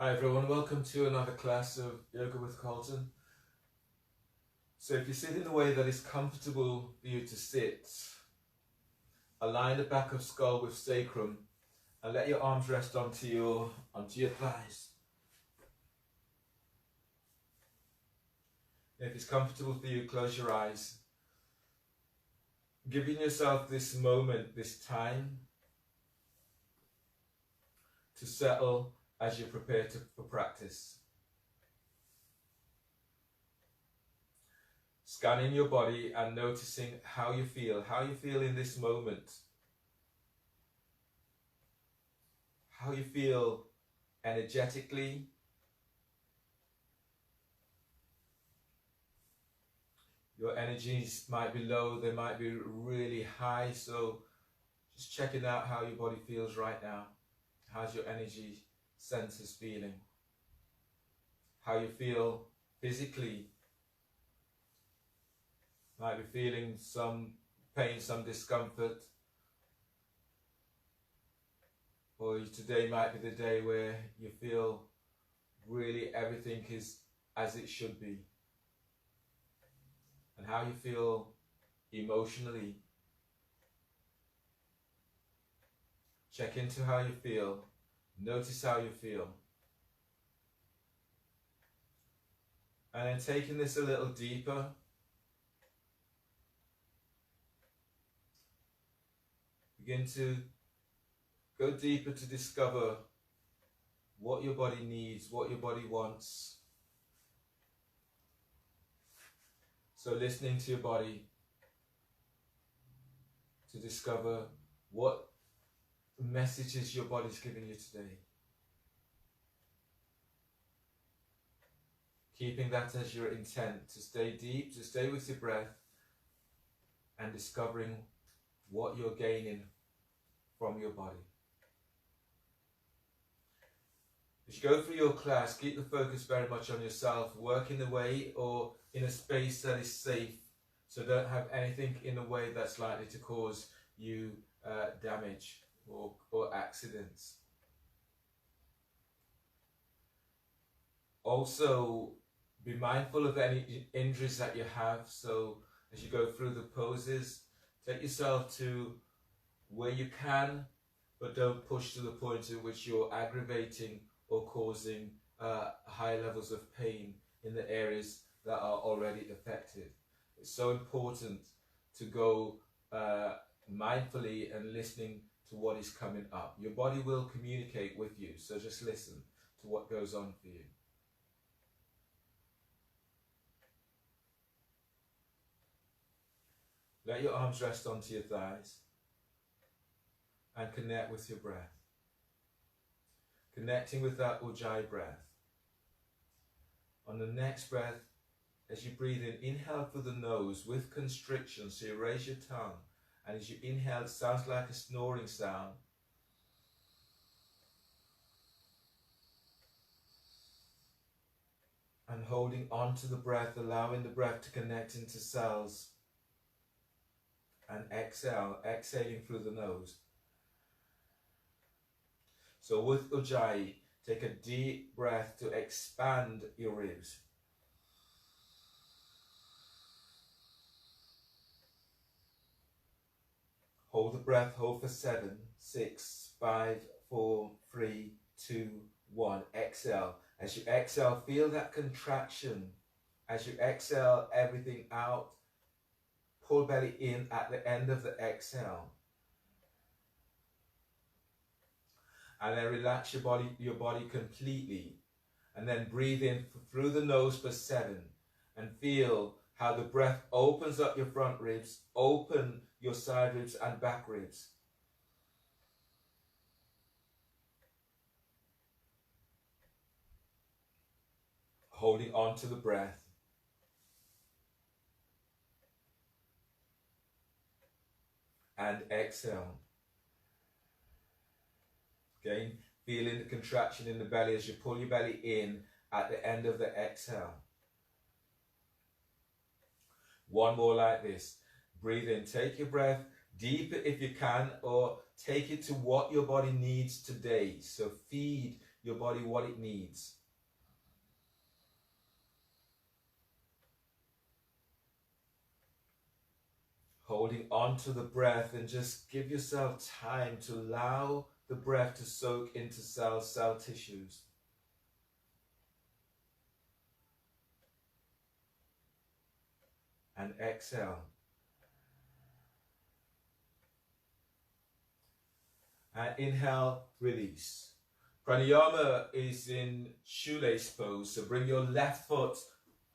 Hi everyone, welcome to another class of Yoga with Carlton. So if you sit in a way that is comfortable for you to sit, align the back of skull with sacrum and let your arms rest onto your thighs. If it's comfortable for you, close your eyes. Giving yourself this moment, this time to settle as you prepare for practice. Scanning your body and noticing how you feel in this moment. How you feel energetically. Your energies might be low, they might be really high, so just checking out how your body feels right now. How's your energy senses feeling? How you feel physically. Might be feeling some pain, some discomfort. Or today might be the day where you feel really everything is as it should be. And how you feel emotionally. Check into how you feel. Notice how you feel. And then taking this a little deeper. Begin to go deeper to discover what your body needs, what your body wants. So listening to your body to discover what messages your body's giving you today. Keeping that as your intent, to stay deep, to stay with your breath and discovering what you're gaining from your body. As you go through your class, keep the focus very much on yourself. Work in the way or in a space that is safe. So don't have anything in the way that's likely to cause you damage or accidents. Also, be mindful of any injuries that you have. So as you go through the poses, take yourself to where you can, but don't push to the point at which you're aggravating or causing high levels of pain in the areas that are already affected. It's so important to go mindfully and listening to what is coming up. Your body will communicate with you, so just listen to what goes on for you. Let your arms rest onto your thighs and connect with your breath. Connecting with that Ujjayi breath. On the next breath, as you breathe in, inhale through the nose with constriction, so you raise your tongue, and as you inhale, it sounds like a snoring sound. And holding on to the breath, allowing the breath to connect into cells. And exhale, exhaling through the nose. So with Ujjayi, take a deep breath to expand your ribs. Hold the breath, hold for 7, 6, 5, 4, 3, 2, 1. Exhale. As you exhale, feel that contraction. As you exhale everything out, pull belly in at the end of the exhale. And then relax your body completely. And then breathe in through the nose for 7. And feel how the breath opens up your front ribs, open your side ribs and back ribs. Holding on to the breath. And exhale. Again, feeling the contraction in the belly as you pull your belly in at the end of the exhale. One more like this. Breathe in, take your breath deeper if you can, or take it to what your body needs today. So feed your body what it needs. Holding on to the breath, and just give yourself time to allow the breath to soak into cell tissues. And exhale. And inhale, release. Pranayama is in shoelace pose, so bring your left foot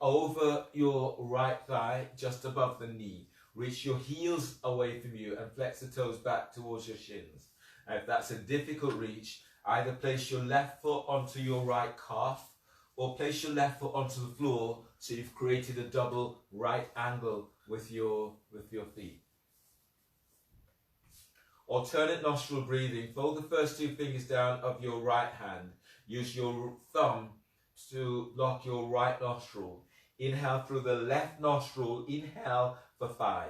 over your right thigh, just above the knee. Reach your heels away from you and flex the toes back towards your shins. And if that's a difficult reach, either place your left foot onto your right calf or place your left foot onto the floor, so you've created a double right angle with your feet. Alternate nostril breathing. Fold the first two fingers down of your right hand. Use your thumb to lock your right nostril. Inhale through the left nostril. Inhale for 5.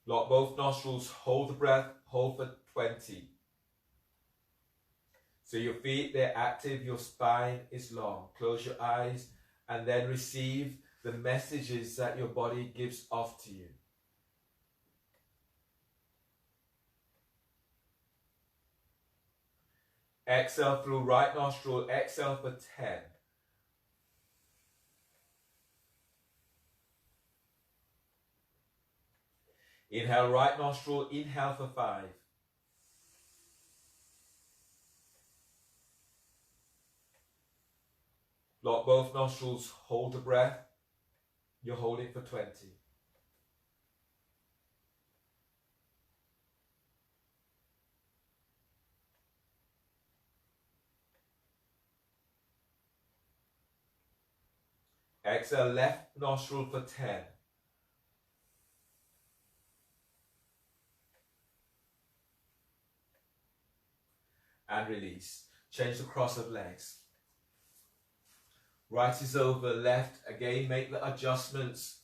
Lock both nostrils. Hold the breath. Hold for 20. So your feet, they're active. Your spine is long. Close your eyes and then receive the messages that your body gives off to you. Exhale through right nostril. Exhale for 10. Inhale right nostril. Inhale for 5. Lock both nostrils. Hold the breath. You're holding for 20. Exhale left nostril for 10. And release. Change the cross of legs. Right is over left. Again, make the adjustments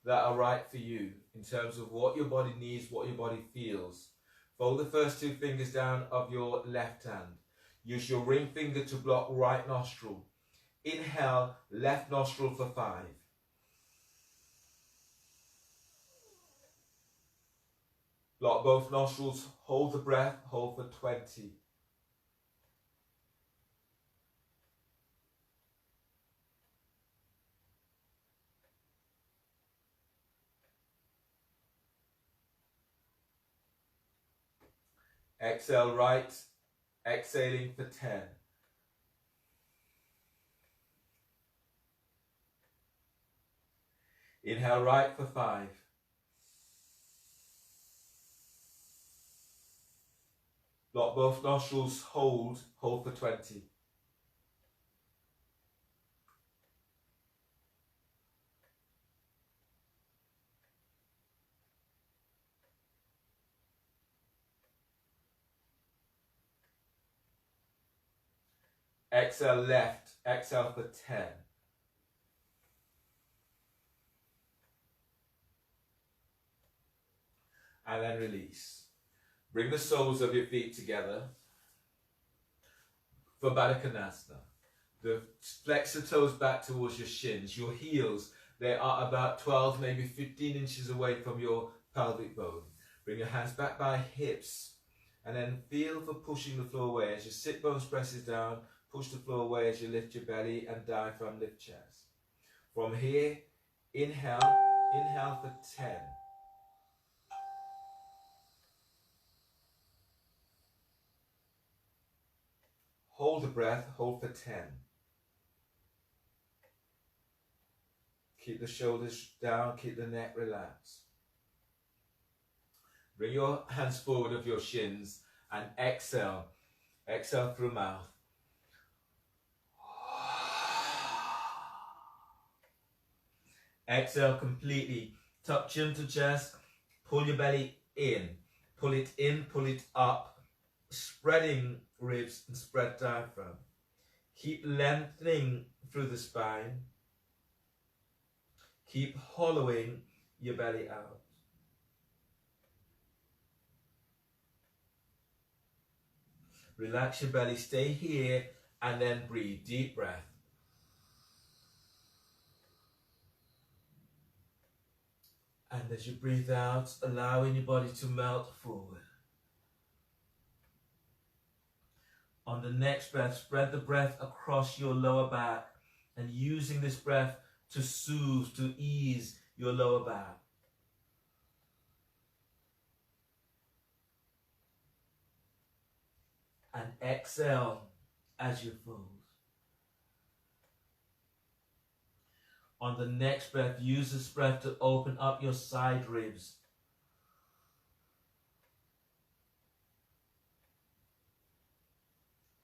that are right for you in terms of what your body needs, what your body feels. Fold the first two fingers down of your left hand. Use your ring finger to block right nostril. Inhale, left nostril for 5. Block both nostrils. Hold the breath. Hold for 20. Exhale right, exhaling for 10. Inhale right for 5. Lock both nostrils, hold for 20. Exhale left, exhale for 10. And then release. Bring the soles of your feet together for Baddha Konasana. Flex the toes back towards your shins. Your heels, they are about 12, maybe 15 inches away from your pelvic bone. Bring your hands back by hips and then feel for pushing the floor away as your sit bones presses down. Push the floor away as you lift your belly and diaphragm lift chest. From here, inhale for 10. Hold the breath, hold for 10. Keep the shoulders down, keep the neck relaxed. Bring your hands forward of your shins and exhale. Exhale through mouth. Exhale completely. Tuck chin to chest. Pull your belly in. Pull it in, pull it up. Spreading ribs and spread diaphragm. Keep lengthening through the spine. Keep hollowing your belly out. Relax your belly, stay here, and then breathe. Deep breath. And as you breathe out, allowing your body to melt forward. On the next breath, spread the breath across your lower back and using this breath to soothe, to ease your lower back. And exhale as you fold. On the next breath, use this breath to open up your side ribs.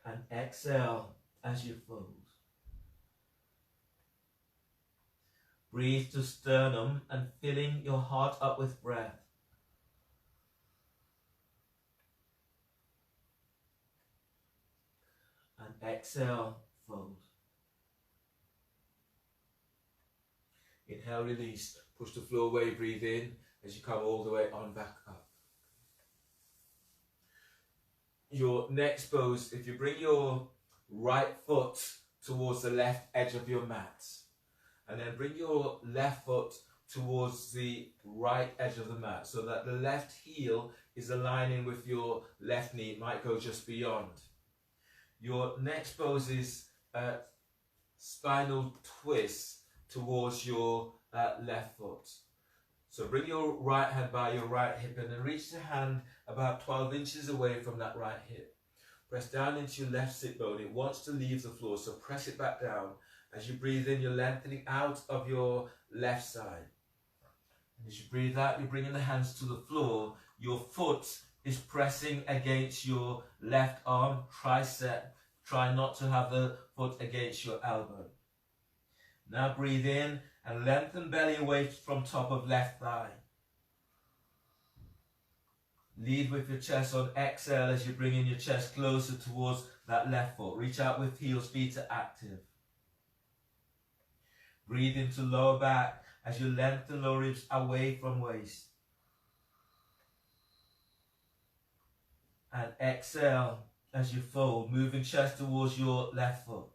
And exhale as you fold. Breathe to sternum and filling your heart up with breath. And exhale, fold. Inhale, release. Push the floor away, breathe in as you come all the way on back up. Your next pose, if you bring your right foot towards the left edge of your mat, and then bring your left foot towards the right edge of the mat, so that the left heel is aligning with your left knee. It might go just beyond. Your next pose is spinal twist towards your left foot. So bring your right hand by your right hip and then reach the hand about 12 inches away from that right hip. Press down into your left sit bone. It wants to leave the floor, so press it back down. As you breathe in, you're lengthening out of your left side. And as you breathe out, you're bringing the hands to the floor. Your foot is pressing against your left arm, tricep. Try not to have the foot against your elbow. Now breathe in and lengthen belly away from top of left thigh. Lead with your chest on exhale as you bring in your chest closer towards that left foot. Reach out with heels, feet are active. Breathe into lower back as you lengthen lower ribs away from waist. And exhale as you fold, moving chest towards your left foot.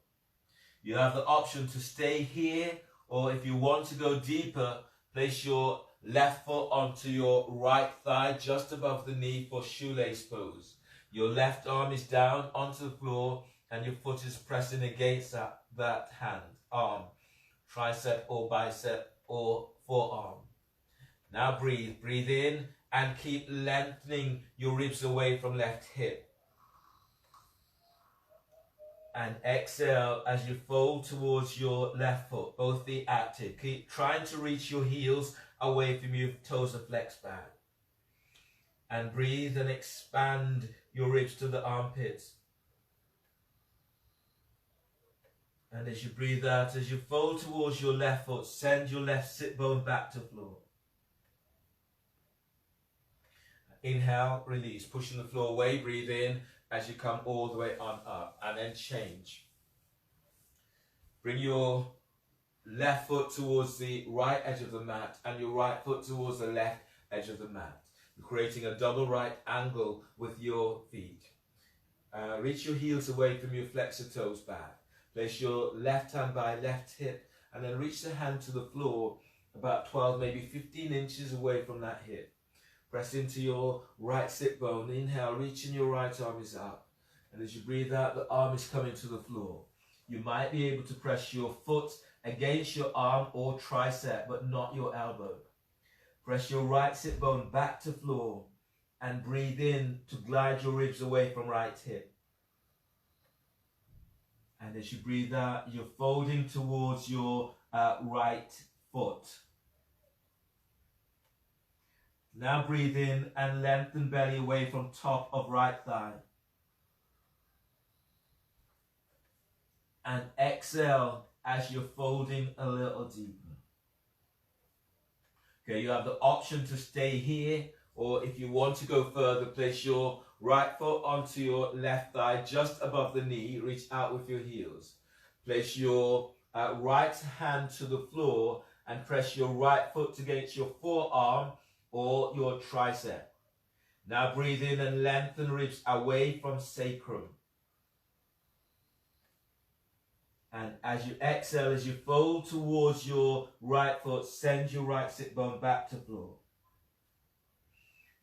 You have the option to stay here, or if you want to go deeper, place your left foot onto your right thigh just above the knee for shoelace pose. Your left arm is down onto the floor and your foot is pressing against that hand, arm, tricep or bicep or forearm. Now breathe. Breathe in and keep lengthening your ribs away from left hip. And exhale as you fold towards your left foot, both feet active. Keep trying to reach your heels away from your toes are flexed back. And breathe and expand your ribs to the armpits. And as you breathe out, as you fold towards your left foot, send your left sit bone back to floor. Inhale, release, pushing the floor away, breathe in as you come all the way on up, and then change. Bring your left foot towards the right edge of the mat and your right foot towards the left edge of the mat. You're creating a double right angle with your feet. Reach your heels away from your flexor toes back. Place your left hand by left hip and then reach the hand to the floor about 12, maybe 15 inches away from that hip. Press into your right sit bone. Inhale, reaching your right arm is up. And as you breathe out, the arm is coming to the floor. You might be able to press your foot against your arm or tricep, but not your elbow. Press your right sit bone back to floor and breathe in to glide your ribs away from right hip. And as you breathe out, you're folding towards your right foot. Now breathe in and lengthen belly away from top of right thigh. And exhale as you're folding a little deeper. Okay, you have the option to stay here, or if you want to go further, place your right foot onto your left thigh just above the knee. Reach out with your heels. Place your right hand to the floor and press your right foot against your forearm or your tricep. Now breathe in and lengthen ribs away from sacrum. And as you exhale, as you fold towards your right foot, send your right sit bone back to floor.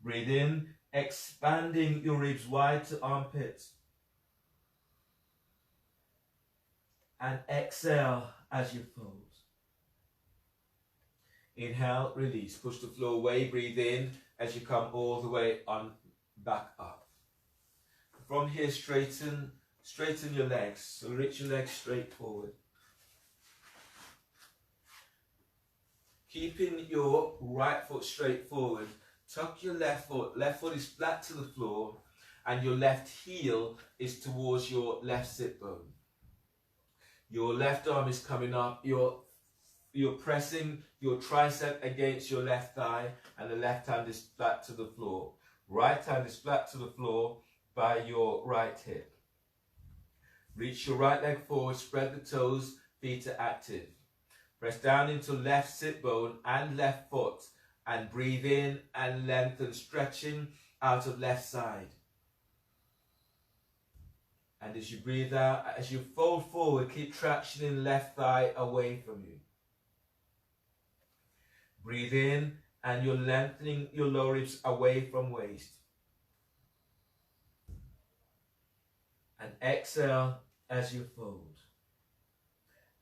Breathe in, expanding your ribs wide to armpits. And exhale as you fold. Inhale, release, push the floor away, breathe in as you come all the way on back up. From here, straighten your legs, so reach your legs straight forward. Keeping your right foot straight forward, tuck your left foot is flat to the floor, and your left heel is towards your left sit bone. Your left arm is coming up, you're pressing your tricep against your left thigh, and the left hand is flat to the floor. Right hand is flat to the floor by your right hip. Reach your right leg forward, spread the toes, feet are active. Press down into left sit bone and left foot, and breathe in and lengthen, stretching out of left side. And as you breathe out, as you fold forward, keep traction in left thigh away from you. Breathe in and you're lengthening your lower ribs away from waist. And exhale as you fold.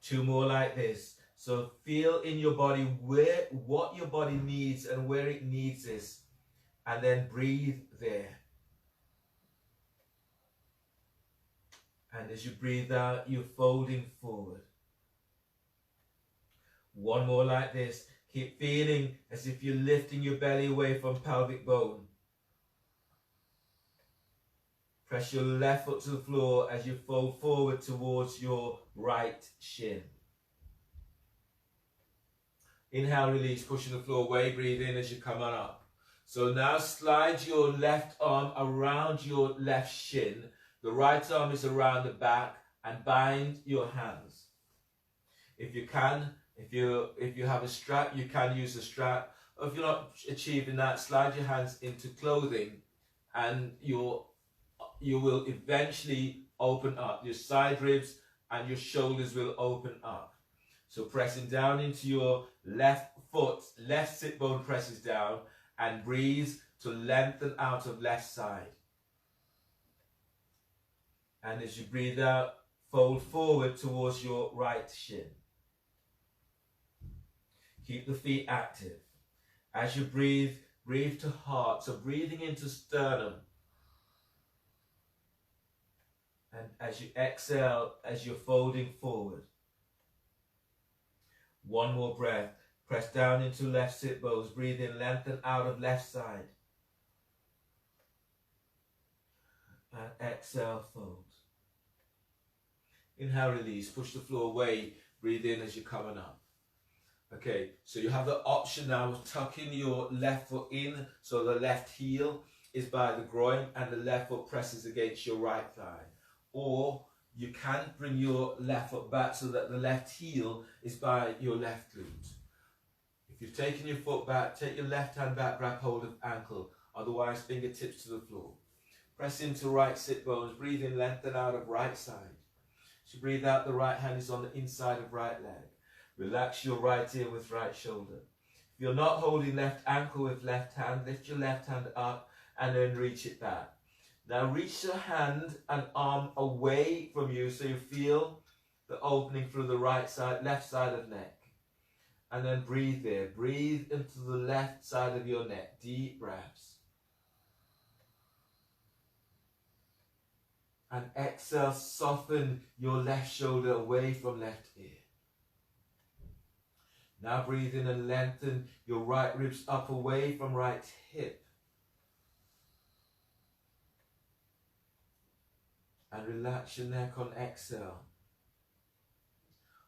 2 more like this. So feel in your body what your body needs and where it needs this. And then breathe there. And as you breathe out, you're folding forward. 1 more like this. Keep feeling as if you're lifting your belly away from pelvic bone. Press your left foot to the floor as you fold forward towards your right shin. Inhale, release, pushing the floor away, breathe in as you come on up. So now slide your left arm around your left shin. The right arm is around the back, and bind your hands. If you can, if you have a strap, you can use a strap. Or if you're not achieving that, slide your hands into clothing, and you will eventually open up. Your side ribs and your shoulders will open up. So pressing down into your left foot, left sit bone presses down, and breathe to lengthen out of left side. And as you breathe out, fold forward towards your right shin. Keep the feet active. As you breathe, breathe to heart. So breathing into sternum. And as you exhale, as you're folding forward. 1 more breath. Press down into left sit bones. Breathe in, lengthen out of left side. And exhale, fold. Inhale, release. Push the floor away. Breathe in as you're coming up. Okay, so you have the option now of tucking your left foot in, so the left heel is by the groin and the left foot presses against your right thigh. Or you can bring your left foot back so that the left heel is by your left glute. If you've taken your foot back, take your left hand back, grab hold of ankle, otherwise fingertips to the floor. Press into right sit bones, breathe in, lengthen out of right side. As you breathe out, the right hand is on the inside of right leg. Relax your right ear with right shoulder. If you're not holding left ankle with left hand, lift your left hand up and then reach it back. Now reach your hand and arm away from you so you feel the opening through the right side, left side of neck. And then breathe there. Breathe into the left side of your neck. Deep breaths. And exhale, soften your left shoulder away from left ear. Now breathe in and lengthen your right ribs up away from right hip. And relax your neck on exhale.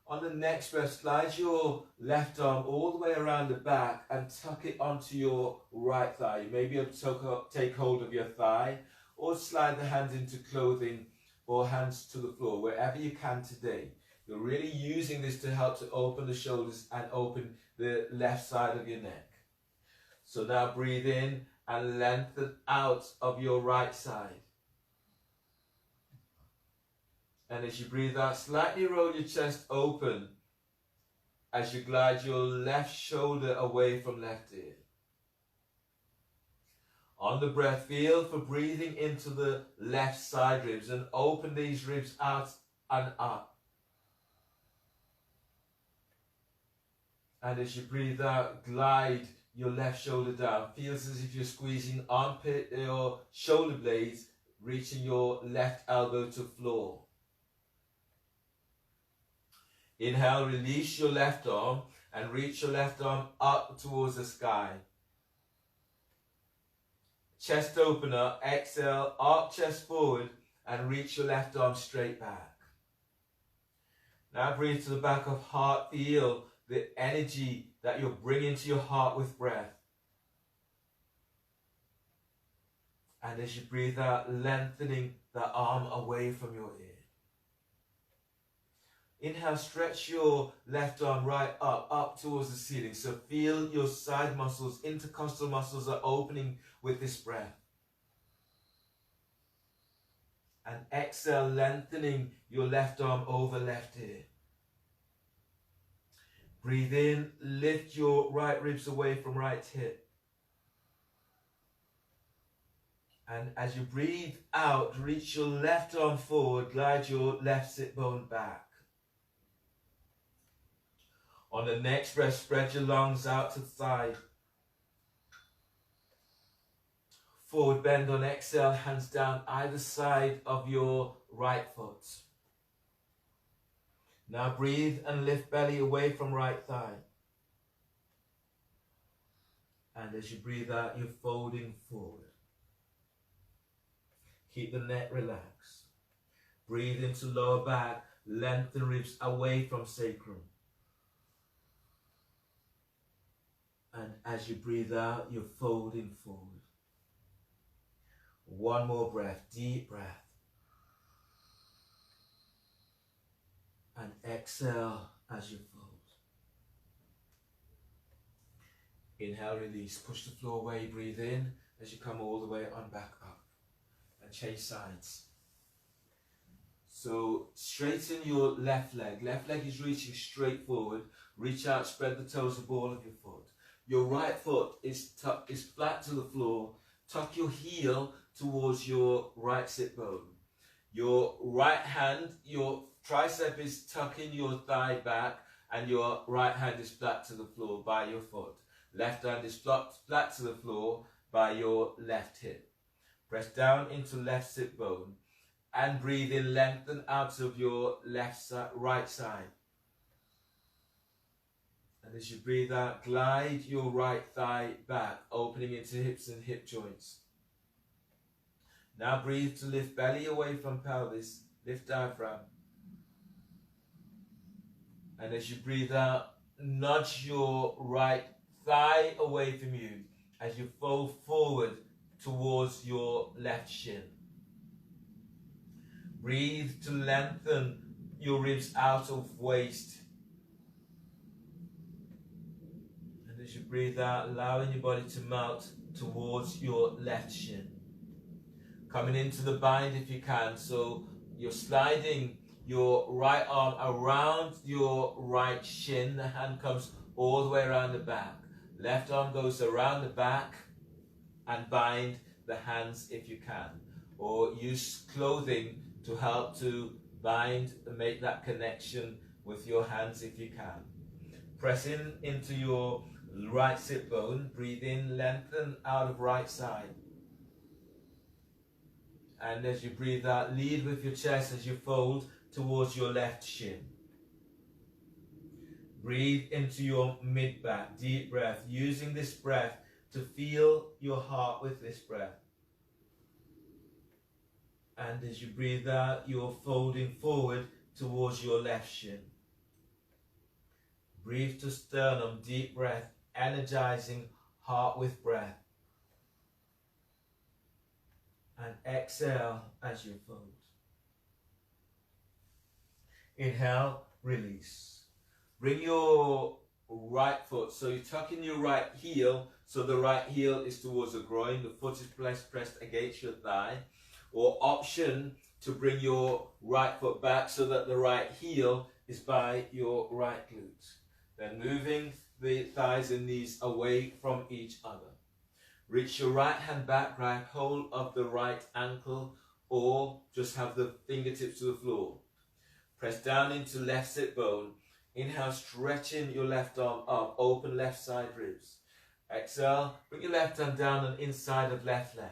On the next breath, slide your left arm all the way around the back and tuck it onto your right thigh. You may be able to take hold of your thigh or slide the hands into clothing or hands to the floor, wherever you can today. You're really using this to help to open the shoulders and open the left side of your neck. So now breathe in and lengthen out of your right side. And as you breathe out, slightly roll your chest open as you glide your left shoulder away from left ear. On the breath, feel for breathing into the left side ribs and open these ribs out and up. And as you breathe out, glide your left shoulder down. Feels as if you're squeezing armpit or shoulder blades, reaching your left elbow to floor. Inhale, release your left arm and reach your left arm up towards the sky. Chest opener, exhale, arc chest forward and reach your left arm straight back. Now breathe to the back of heart, feel the energy that you're bringing to your heart with breath. And as you breathe out, lengthening the arm away from your ear. Inhale, stretch your left arm right up towards the ceiling. So feel your side muscles, intercostal muscles are opening with this breath. And exhale, lengthening your left arm over left ear. Breathe in, lift your right ribs away from right hip. And as you breathe out, reach your left arm forward, glide your left sit bone back. On the next breath, spread your lungs out to the side. Forward bend on exhale, hands down either side of your right foot. Now breathe and lift belly away from right thigh. And as you breathe out, you're folding forward. Keep the neck relaxed. Breathe into lower back, lengthen ribs away from sacrum. And as you breathe out, you're folding forward. One more breath, deep breath. And exhale as you fold. Inhale, release. Push the floor away, breathe in as you come all the way on back up. And change sides. So straighten your left leg. Left leg is reaching straight forward. Reach out, spread the toes, the ball of your foot. Your right foot is flat to the floor. Tuck your heel towards your right sit bone. Your right hand, your tricep is tucking your thigh back and your right hand is flat to the floor by your foot. Left hand is flat to the floor by your left hip. Press down into left sit bone and breathe in, lengthen out of your right side. And as you breathe out, glide your right thigh back, opening into hips and hip joints. Now breathe to lift belly away from pelvis, lift diaphragm. And as you breathe out, nudge your right thigh away from you as you fold forward towards your left shin. Breathe to lengthen your ribs out of waist. And as you breathe out, allowing your body to melt towards your left shin. Coming into the bind if you can, so you're sliding your right arm around your right shin, the hand comes all the way around the back. Left arm goes around the back and bind the hands if you can. Or use clothing to help to bind and make that connection with your hands if you can. Press in into your right sit bone, breathe in, lengthen out of right side. And as you breathe out, lead with your chest as you fold towards your left shin. Breathe into your mid-back, deep breath, using this breath to feel your heart with this breath. And as you breathe out, you're folding forward towards your left shin. Breathe to sternum, deep breath, energizing heart with breath. And exhale as you fold. Inhale, release. Bring your right foot. So you tuck in your right heel, so the right heel is towards the groin, the foot is pressed against your thigh. Or option to bring your right foot back so that the right heel is by your right glute. Then moving the thighs and knees away from each other. Reach your right hand back, grab hold of the right ankle, or just have the fingertips to the floor. Press down into left sit bone. Inhale, stretching your left arm up, open left side ribs. Exhale, bring your left hand down and inside of left leg.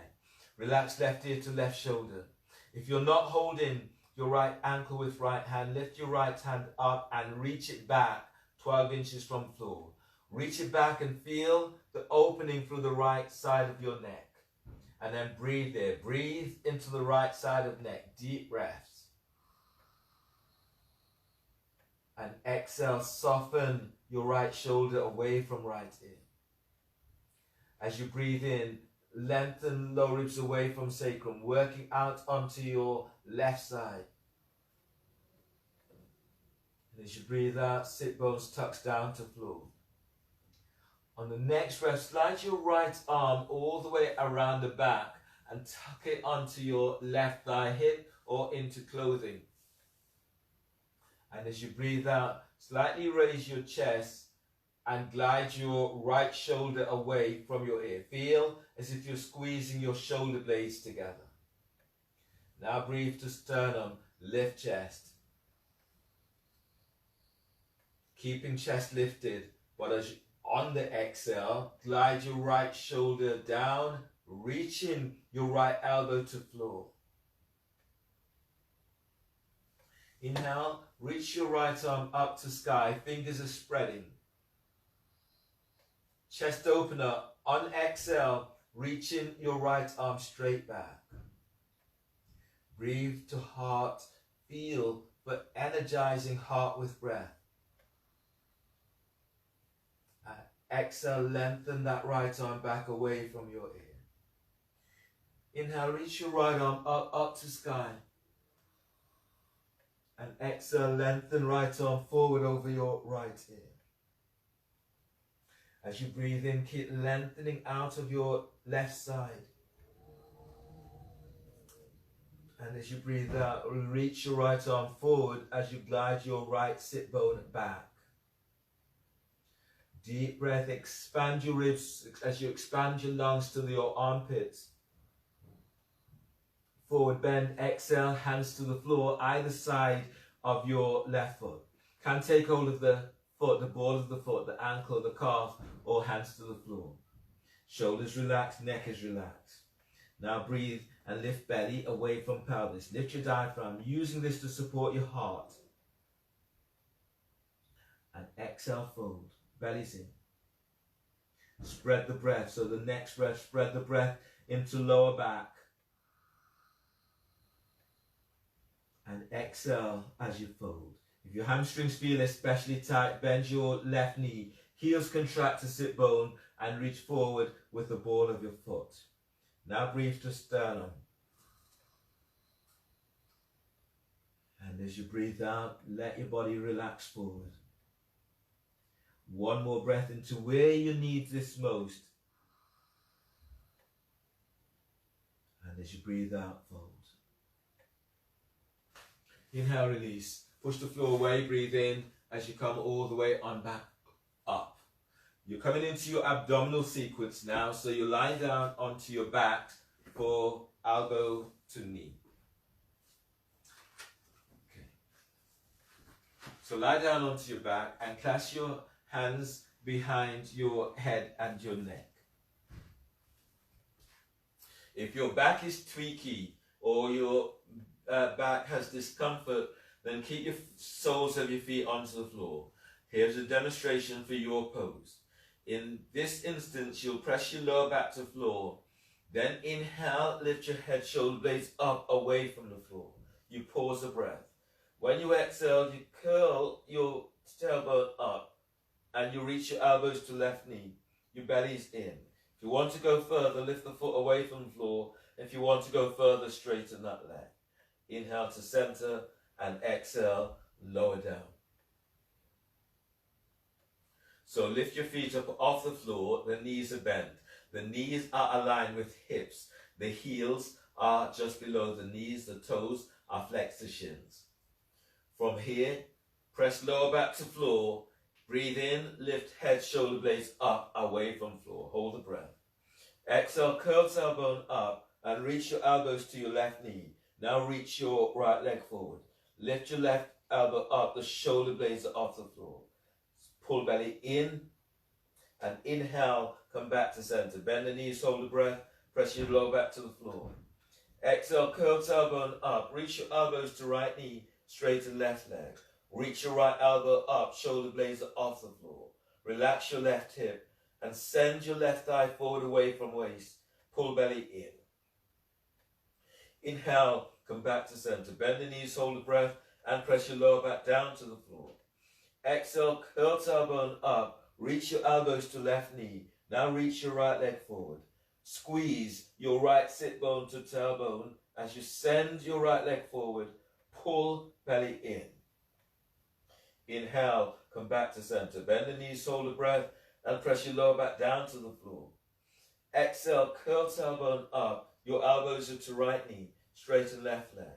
Relax left ear to left shoulder. If you're not holding your right ankle with right hand, lift your right hand up and reach it back 12 inches from the floor. Reach it back and feel the opening through the right side of your neck. And then breathe there. Breathe into the right side of neck. Deep breaths. And exhale, soften your right shoulder away from right ear. As you breathe in, lengthen lower ribs away from sacrum, working out onto your left side. And as you breathe out, sit bones tucks down to floor. On the next breath, slide your right arm all the way around the back and tuck it onto your left thigh hip or into clothing. And as you breathe out, slightly raise your chest and glide your right shoulder away from your ear. Feel as if you're squeezing your shoulder blades together. Now breathe to sternum, lift chest. Keeping chest lifted, but as you, on the exhale, glide your right shoulder down, reaching your right elbow to floor. Inhale, reach your right arm up to sky, fingers are spreading. Chest open up. On exhale, reaching your right arm straight back. Breathe to heart, feel for energizing heart with breath. Exhale, lengthen that right arm back away from your ear. Inhale, reach your right arm up to sky. And exhale, lengthen right arm forward over your right ear. As you breathe in, keep lengthening out of your left side. And as you breathe out, reach your right arm forward as you glide your right sit bone back. Deep breath, expand your ribs as you expand your lungs to your armpits. Forward bend, exhale, hands to the floor, either side of your left foot. Can take hold of the foot, the ball of the foot, the ankle, the calf, or hands to the floor. Shoulders relaxed, neck is relaxed. Now breathe and lift belly away from pelvis. Lift your diaphragm, using this to support your heart. And exhale, fold. Belly's in. Spread the breath. So the next breath, spread the breath into lower back. And exhale as you fold. If your hamstrings feel especially tight, bend your left knee. Heels contract to sit bone and reach forward with the ball of your foot. Now breathe to sternum. And as you breathe out, let your body relax forward. One more breath into where you need this most. And as you breathe out, fold. Inhale, release. Push the floor away, breathe in as you come all the way on back up. You're coming into your abdominal sequence now, so you're lying down onto your back for elbow to knee. Okay. So lie down onto your back and clasp your hands behind your head and your neck. If your back is tweaky or your back has discomfort, then keep your soles of your feet onto the floor. Here's a demonstration for your pose. In this instance, you'll press your lower back to the floor. Then inhale, lift your head, shoulder blades up away from the floor. You pause the breath. When you exhale, you curl your tailbone up and you reach your elbows to left knee. Your belly's in. If you want to go further, lift the foot away from the floor. If you want to go further, straighten that leg. Inhale to center and exhale, lower down. So lift your feet up off the floor, the knees are bent. The knees are aligned with hips. The heels are just below the knees, the toes are flexed to shins. From here, press lower back to floor. Breathe in, lift head, shoulder blades up, away from floor. Hold the breath. Exhale, curl tailbone up and reach your elbows to your left knee. Now reach your right leg forward. Lift your left elbow up, the shoulder blades are off the floor. Pull belly in and inhale, come back to center. Bend the knees, hold the breath, press your lower back to the floor. Exhale, curl tailbone up, reach your elbows to right knee, straighten left leg. Reach your right elbow up, shoulder blades are off the floor. Relax your left hip and send your left thigh forward away from waist. Pull belly in. Inhale, come back to center. Bend the knees, hold the breath, and press your lower back down to the floor. Exhale, curl tailbone up. Reach your elbows to left knee. Now reach your right leg forward. Squeeze your right sit bone to tailbone as you send your right leg forward. Pull belly in. Inhale, come back to center. Bend the knees, hold the breath, and press your lower back down to the floor. Exhale, curl tailbone up. Your elbows are to right knee. Straighten left leg.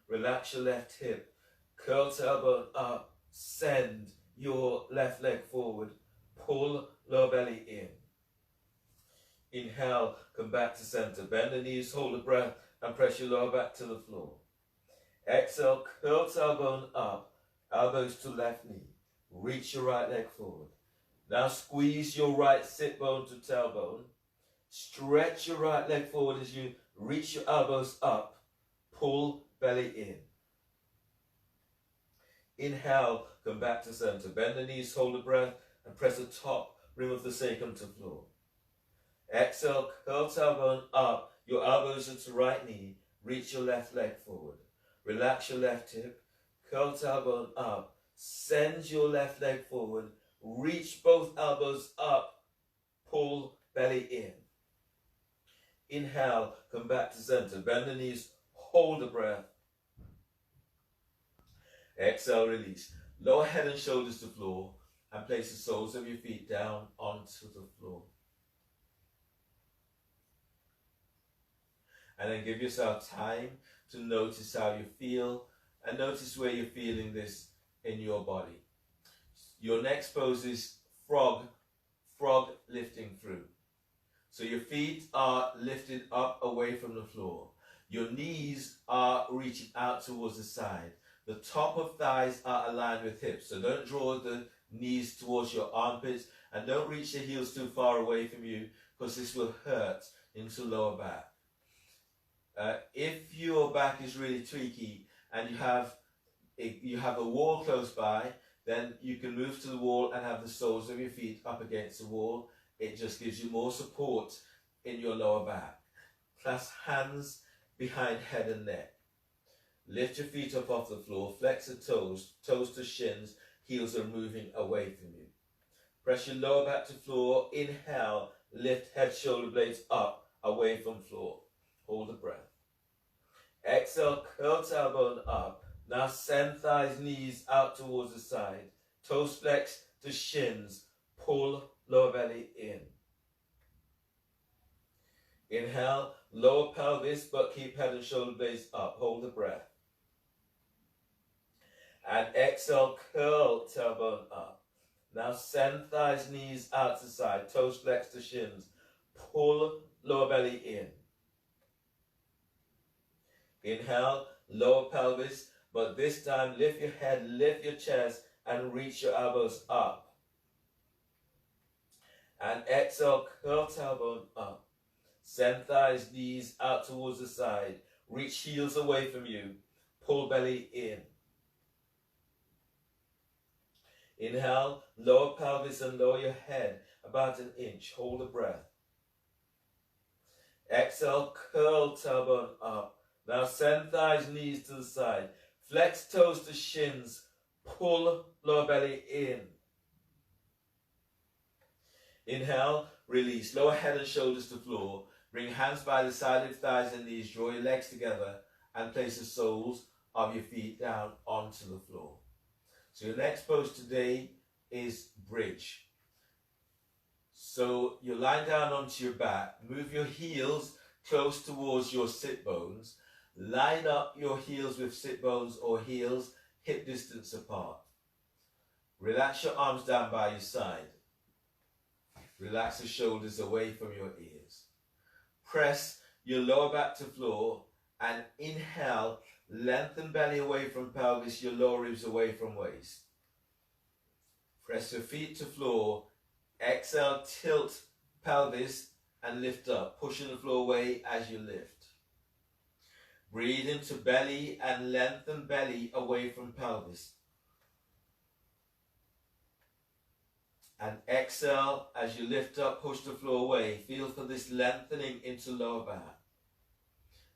Relax your left hip. Curl tailbone up. Send your left leg forward. Pull lower belly in. Inhale, come back to center. Bend the knees, hold the breath, and press your lower back to the floor. Exhale, curl tailbone up. Elbows to left knee. Reach your right leg forward. Now squeeze your right sit bone to tailbone. Stretch your right leg forward as you reach your elbows up. Pull belly in. Inhale, come back to center. Bend the knees, hold the breath, and press the top rim of the sacrum to floor. Exhale, curl tailbone up. Your elbows are to right knee. Reach your left leg forward. Relax your left hip. Curl tailbone up. Send your left leg forward. Reach both elbows up. Pull belly in. Inhale, come back to center. Bend the knees, hold the breath. Exhale, release. Lower head and shoulders to floor and place the soles of your feet down onto the floor. And then give yourself time to notice how you feel and notice where you're feeling this in your body. Your next pose is frog lifting through. So your feet are lifted up away from the floor. Your knees are reaching out towards the side. The top of thighs are aligned with hips. So don't draw the knees towards your armpits and don't reach the heels too far away from you because this will hurt into lower back. If your back is really tweaky and you have a wall close by, then you can move to the wall and have the soles of your feet up against the wall. It just gives you more support in your lower back. Clasp hands behind head and neck. Lift your feet up off the floor. Flex the toes, toes to shins. Heels are moving away from you. Press your lower back to floor. Inhale. Lift head, shoulder blades up, away from floor. Hold the breath. Exhale, curl tailbone up. Now send thighs, knees out towards the side. Toes flex to shins. Pull lower belly in. Inhale, lower pelvis, but keep head and shoulder blades up. Hold the breath. And exhale, curl tailbone up. Now send thighs, knees out to side. Toes flex to shins. Pull lower belly in. Inhale, lower pelvis, but this time lift your head, lift your chest, and reach your elbows up. And exhale, curl tailbone up. Send thighs, knees out towards the side. Reach heels away from you. Pull belly in. Inhale, lower pelvis and lower your head about an inch. Hold the breath. Exhale, curl tailbone up. Now send thighs, knees to the side. Flex toes to shins. Pull lower belly in. Inhale, release. Lower head and shoulders to floor. Bring hands by the side of thighs and knees. Draw your legs together and place the soles of your feet down onto the floor. So your next pose today is bridge. So you lie down onto your back, move your heels close towards your sit bones, line up your heels with sit bones or heels hip distance apart. Relax your arms down by your side. Relax the shoulders away from your ears. Press your lower back to floor and inhale, lengthen belly away from pelvis, your lower ribs away from waist. Press your feet to floor, exhale, tilt pelvis and lift up, pushing the floor away as you lift. Breathe into belly and lengthen belly away from pelvis. And exhale as you lift up, push the floor away. Feel for this lengthening into lower back.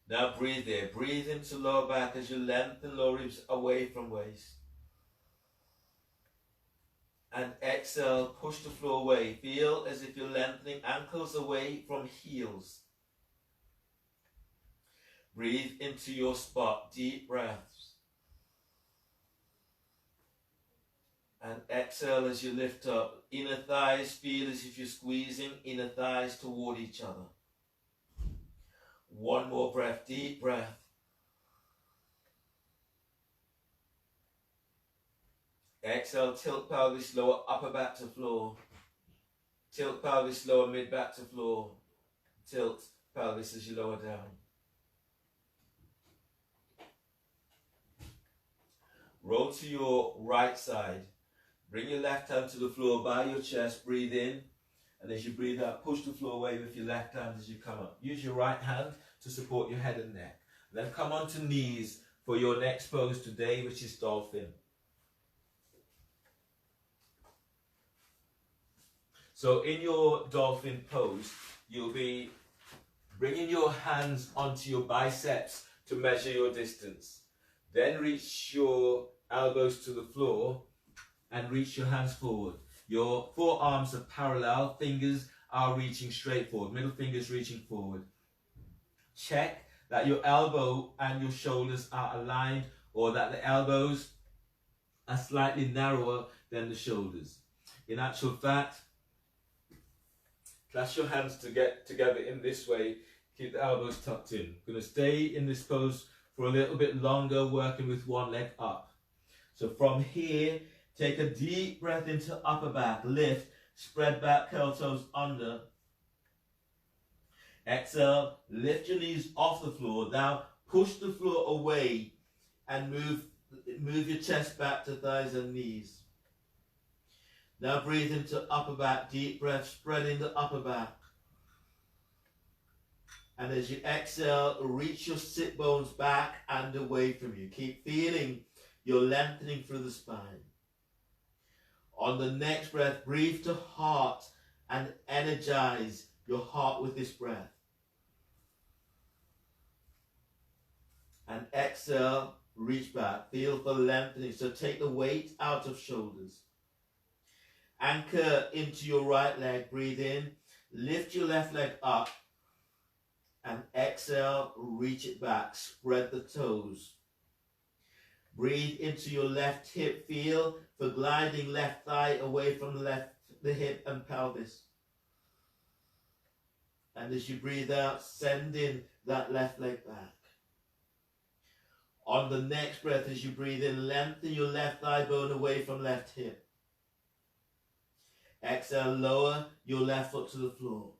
Now breathe there. Breathe into lower back as you lengthen lower ribs away from waist. And exhale, push the floor away. Feel as if you're lengthening ankles away from heels. Breathe into your spot. Deep breaths. And exhale as you lift up. Inner thighs feel as if you're squeezing inner thighs toward each other. One more breath, deep breath. Exhale, tilt pelvis, lower upper back to floor. Tilt pelvis, lower mid back to floor. Tilt pelvis as you lower down. Roll to your right side. Bring your left hand to the floor by your chest, breathe in, and as you breathe out, push the floor away with your left hand as you come up. Use your right hand to support your head and neck. Then come onto knees for your next pose today, which is dolphin. So in your dolphin pose, you'll be bringing your hands onto your biceps to measure your distance. Then reach your elbows to the floor and reach your hands forward. Your forearms are parallel, fingers are reaching straight forward, middle fingers reaching forward. Check that your elbow and your shoulders are aligned, or that the elbows are slightly narrower than the shoulders. In actual fact, clasp your hands to get together in this way, keep the elbows tucked in. We're going to stay in this pose for a little bit longer, working with one leg up. So from here, take a deep breath into upper back, lift, spread back, curl toes under. Exhale, lift your knees off the floor. Now push the floor away and move your chest back to thighs and knees. Now breathe into upper back, deep breath, spreading the upper back. And as you exhale, reach your sit bones back and away from you. Keep feeling your lengthening through the spine. On the next breath, breathe to heart and energize your heart with this breath. And exhale, reach back. Feel for lengthening. So take the weight out of shoulders. Anchor into your right leg. Breathe in. Lift your left leg up. And exhale, reach it back. Spread the toes. Breathe into your left hip. Feel for gliding left thigh away from the hip and pelvis. And as you breathe out, send in that left leg back. On the next breath, as you breathe in, lengthen your left thigh bone away from left hip. Exhale, lower your left foot to the floor.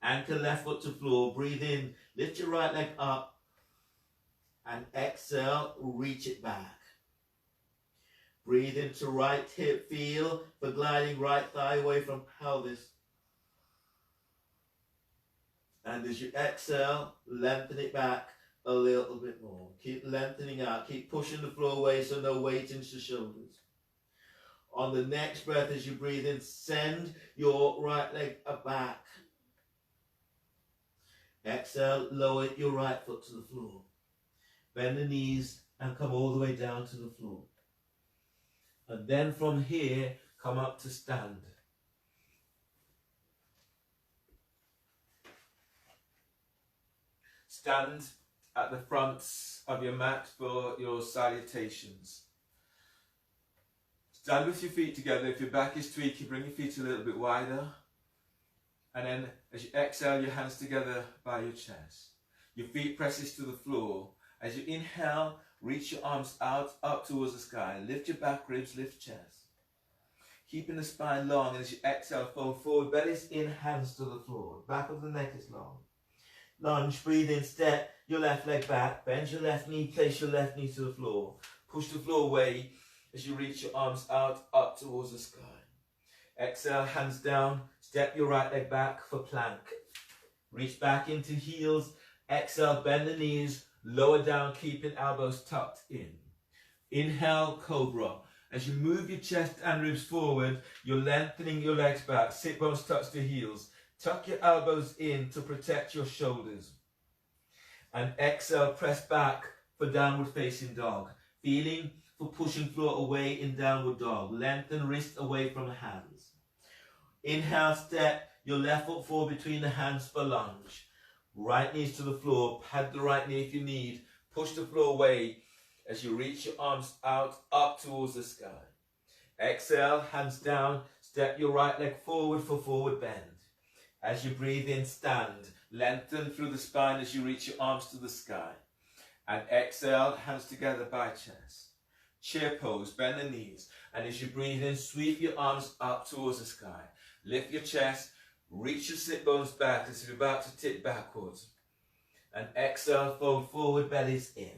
Anchor left foot to floor. Breathe in, lift your right leg up. And exhale, reach it back. Breathe into right hip. Feel for gliding right thigh away from pelvis. And as you exhale, lengthen it back a little bit more. Keep lengthening out. Keep pushing the floor away so no weight into the shoulders. On the next breath, as you breathe in, send your right leg back. Exhale, lower your right foot to the floor. Bend the knees and come all the way down to the floor. And then from here, come up to stand. Stand at the front of your mat for your salutations. Stand with your feet together. If your back is tweaky, bring your feet a little bit wider. And then as you exhale, your hands together by your chest. Your feet presses to the floor. As you inhale, reach your arms out, up towards the sky. Lift your back ribs, lift chest. Keeping the spine long, and as you exhale, fold forward, bellies in, hands to the floor. Back of the neck is long. Lunge, breathe in, step your left leg back. Bend your left knee, place your left knee to the floor. Push the floor away as you reach your arms out, up towards the sky. Exhale, hands down, step your right leg back for plank. Reach back into heels. Exhale, bend the knees, lower down, keeping elbows tucked in. Inhale, cobra. As you move your chest and ribs forward, you're lengthening your legs back. Sit bones touch the heels. Tuck your elbows in to protect your shoulders. And exhale, press back for downward facing dog. Feeling for pushing floor away in downward dog. Lengthen wrist away from the hands. Inhale, step your left foot forward between the hands for lunge. Right knees to the floor. Pad the right knee if you need. Push the floor away as you reach your arms out, up towards the sky. Exhale, hands down. Step your right leg forward for forward bend. As you breathe in, stand. Lengthen through the spine as you reach your arms to the sky. And exhale, hands together by chest. Chair pose, bend the knees. And as you breathe in, sweep your arms up towards the sky. Lift your chest, reach your sit bones back as if you're about to tip backwards. And exhale, fold forward, bellies in.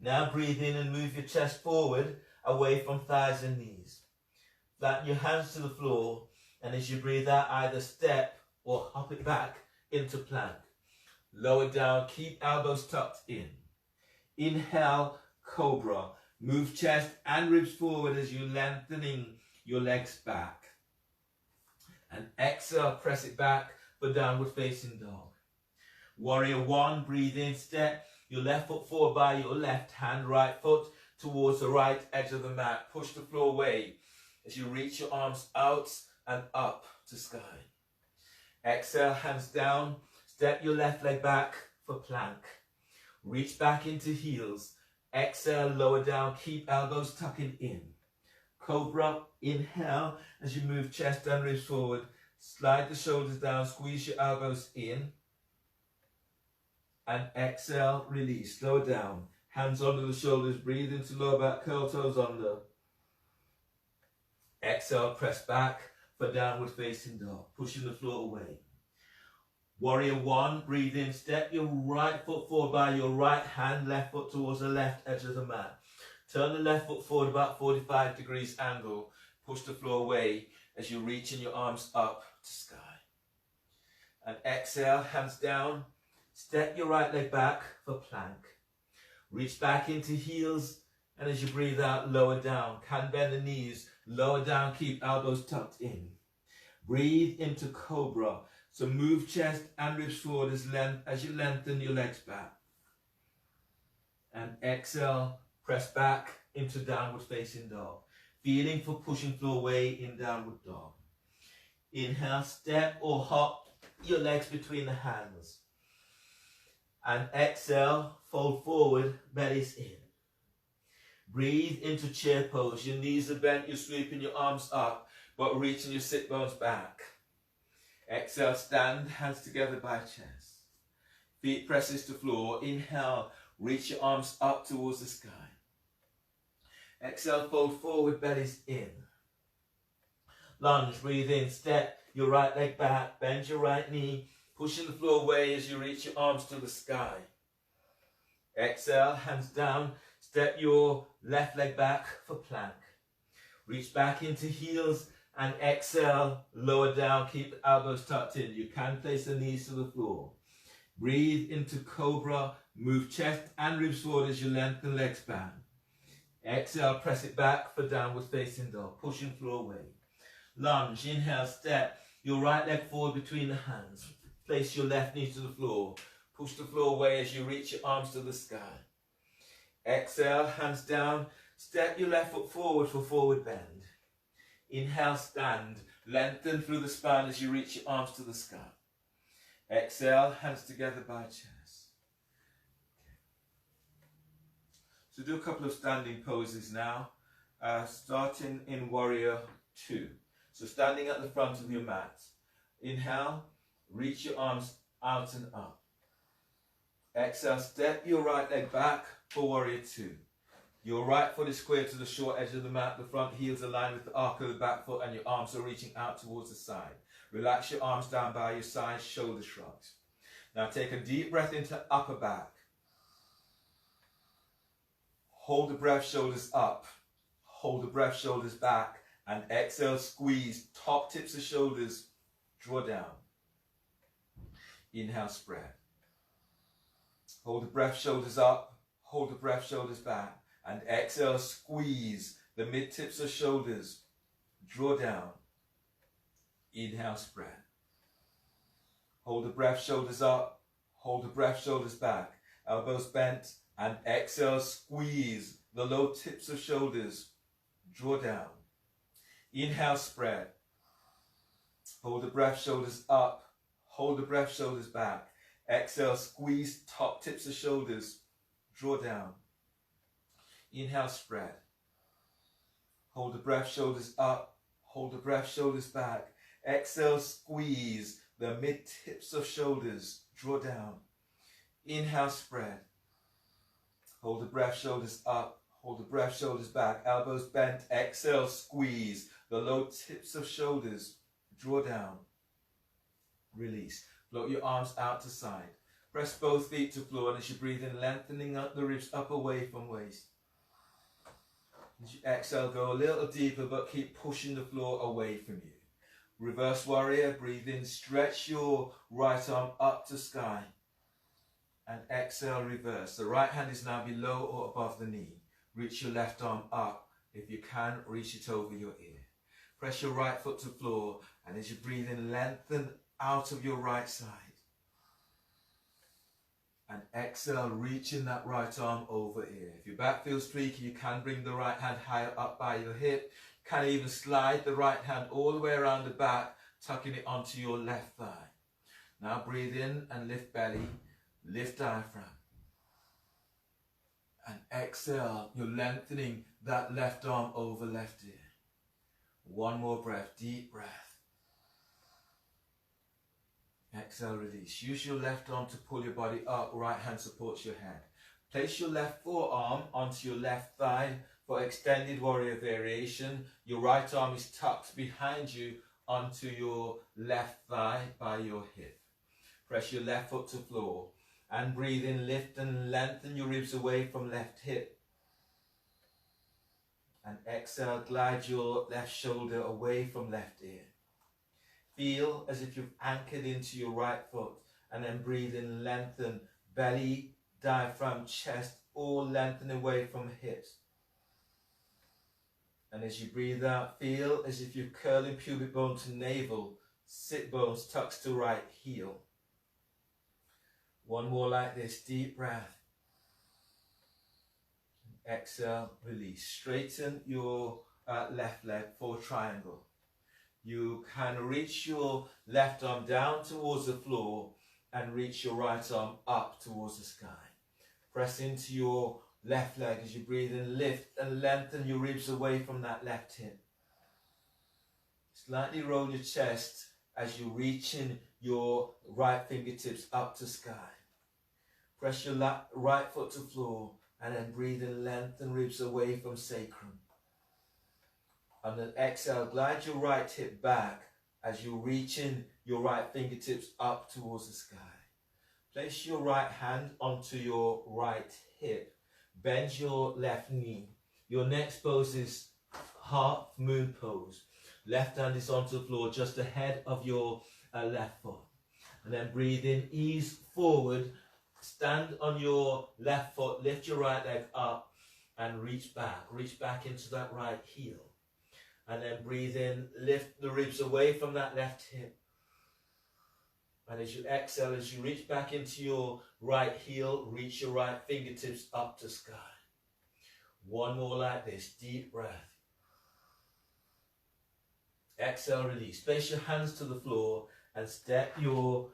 Now breathe in and move your chest forward, away from thighs and knees. Flatten your hands to the floor, and as you breathe out, either step or hop it back into plank. Lower down, keep elbows tucked in. Inhale, cobra. Move chest and ribs forward as you're lengthening your legs back. And exhale, press it back for downward facing dog. Warrior one, breathe in, step your left foot forward by your left hand, right foot towards the right edge of the mat. Push the floor away as you reach your arms out and up to sky. Exhale, hands down, step your left leg back for plank. Reach back into heels. Exhale, lower down, keep elbows tucking in. Cobra, inhale as you move chest and ribs forward. Slide the shoulders down, squeeze your elbows in. And exhale, release, lower down. Hands under the shoulders, breathe into lower back, curl toes under. Exhale, press back for downward facing dog, pushing the floor away. Warrior one, breathe in, step your right foot forward by your right hand, left foot towards the left edge of the mat. Turn the left foot forward about 45 degrees angle, push the floor away as you reach in your arms up to sky. And exhale, hands down, step your right leg back for plank. Reach back into heels, and as you breathe out, lower down. Can bend the knees, lower down, keep elbows tucked in. Breathe into cobra. So move chest and ribs forward as you lengthen your legs back. And exhale, press back into downward facing dog. Feeling for pushing floor away in downward dog. Inhale, step or hop your legs between the hands. And exhale, fold forward, bellies in. Breathe into chair pose. Your knees are bent, you're sweeping your arms up, but reaching your sit bones back. Exhale, stand, hands together by chest. Feet presses to floor. Inhale, reach your arms up towards the sky. Exhale, fold forward, bellies in. Lunge, breathe in, step your right leg back, bend your right knee, pushing the floor away as you reach your arms to the sky. Exhale, hands down, step your left leg back for plank. Reach back into heels and exhale, lower down, keep the elbows tucked in. You can place the knees to the floor. Breathe into cobra, move chest and ribs forward as you lengthen legs back. Exhale, press it back for downward facing dog, pushing floor away. Lunge, inhale, step your right leg forward between the hands. Place your left knee to the floor. Push the floor away as you reach your arms to the sky. Exhale, hands down, step your left foot forward for forward bend. Inhale, stand, lengthen through the spine as you reach your arms to the sky. Exhale, hands together by chest. So do a couple of standing poses now. starting in warrior 2. So standing at the front of your mat. Inhale, reach your arms out and up. Exhale, step your right leg back for warrior 2. Your right foot is square to the short edge of the mat. The front heels align with the arc of the back foot and your arms are reaching out towards the side. Relax your arms down by your sides, shoulder shrugs. Now take a deep breath into upper back. Hold the breath, shoulders up. Hold the breath, shoulders back. And exhale, squeeze, top tips of shoulders, draw down. Inhale, spread. Hold the breath, shoulders up. Hold the breath, shoulders back. And exhale, squeeze the mid tips of shoulders, draw down. Inhale, spread. Hold the breath, shoulders up. Hold the breath, shoulders back. Elbows bent. And exhale, squeeze the low tips of shoulders, draw down. Inhale, spread. Hold the breath, shoulders up. Hold the breath, shoulders back. Exhale, squeeze top tips of shoulders, draw down. Inhale, spread. Hold the breath, shoulders up. Hold the breath, shoulders back. Exhale, squeeze the mid tips of shoulders, draw down. Inhale, spread. Hold the breath, shoulders up. Hold the breath, shoulders back. Elbows bent. Exhale, squeeze the low tips of shoulders, draw down. Release. Float your arms out to side. Press both feet to floor, and as you breathe in, lengthening up the ribs up away from waist. As you exhale, go a little deeper, but keep pushing the floor away from you. Reverse warrior, breathe in, stretch your right arm up to sky. And exhale, reverse. The right hand is now below or above the knee. Reach your left arm up. If you can, reach it over your ear. Press your right foot to floor, and as you breathe in, lengthen out of your right side. And exhale, reaching that right arm over ear. If your back feels tweaky, you can bring the right hand higher up by your hip. You can even slide the right hand all the way around the back, tucking it onto your left thigh. Now breathe in and lift belly. Lift diaphragm. And exhale, you're lengthening that left arm over left ear. One more breath, deep breath. Exhale, release. Use your left arm to pull your body up. Right hand supports your head. Place your left forearm onto your left thigh for extended warrior variation. Your right arm is tucked behind you onto your left thigh by your hip. Press your left foot to floor. And breathe in, lift and lengthen your ribs away from left hip. And exhale, glide your left shoulder away from left ear. Feel as if you've anchored into your right foot. And then breathe in, lengthen, belly, diaphragm, chest, all lengthen away from hips. And as you breathe out, feel as if you're curling pubic bone to navel, sit bones tucks to right heel. One more like this, deep breath. Exhale, release. Straighten your left leg for triangle. You can reach your left arm down towards the floor and reach your right arm up towards the sky. Press into your left leg as you breathe in, lift and lengthen your ribs away from that left hip. Slightly roll your chest as you reach in your right fingertips up to sky. Press your right foot to floor and then breathe in, lengthen ribs away from sacrum. And then exhale, glide your right hip back as you reach in your right fingertips up towards the sky. Place your right hand onto your right hip. Bend your left knee. Your next pose is half moon pose. Left hand is onto the floor just ahead of your left foot. And then breathe in, ease forward. Stand on your left foot, lift your right leg up and reach back into that right heel. And then breathe in, lift the ribs away from that left hip. And as you exhale, as you reach back into your right heel, reach your right fingertips up to sky. One more like this, deep breath. Exhale, release. Place your hands to the floor and step your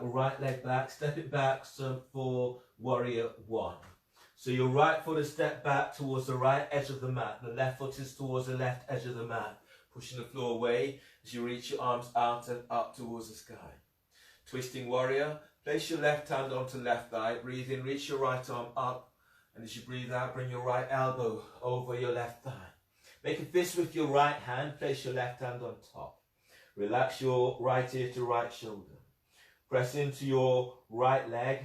right leg back, step it back for warrior one. So your right foot is stepped back towards the right edge of the mat. The left foot is towards the left edge of the mat. Pushing the floor away as you reach your arms out and up towards the sky. Twisting warrior. Place your left hand onto left thigh. Breathe in, reach your right arm up. And as you breathe out, bring your right elbow over your left thigh. Make a fist with your right hand. Place your left hand on top. Relax your right ear to right shoulder. Press into your right leg.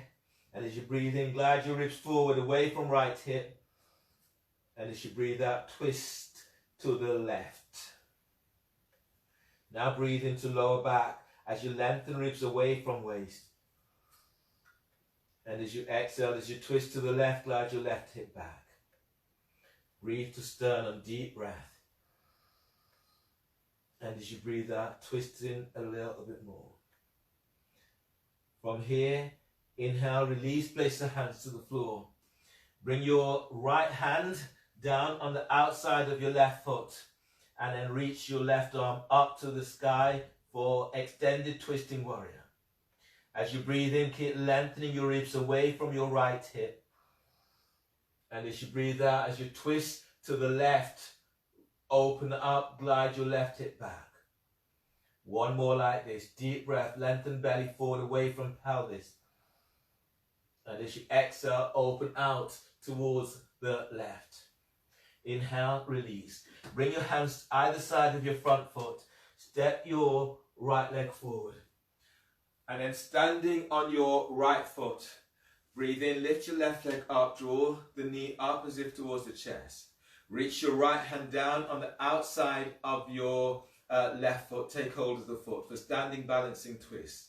And as you breathe in, glide your ribs forward away from right hip. And as you breathe out, twist to the left. Now breathe into lower back as you lengthen ribs away from waist. And as you exhale, as you twist to the left, glide your left hip back. Breathe to sternum, deep breath. And as you breathe out, twist in a little bit more. From here, inhale, release, place the hands to the floor. Bring your right hand down on the outside of your left foot. And then reach your left arm up to the sky for extended twisting warrior. As you breathe in, keep lengthening your ribs away from your right hip. And as you breathe out, as you twist to the left, open up, glide your left hip back. One more like this. Deep breath, lengthen belly forward away from pelvis. And as you exhale, open out towards the left. Inhale, release. Bring your hands either side of your front foot. Step your right leg forward. And then standing on your right foot, breathe in, lift your left leg up, draw the knee up as if towards the chest. Reach your right hand down on the outside of your left foot. Take hold of the foot for standing balancing twist.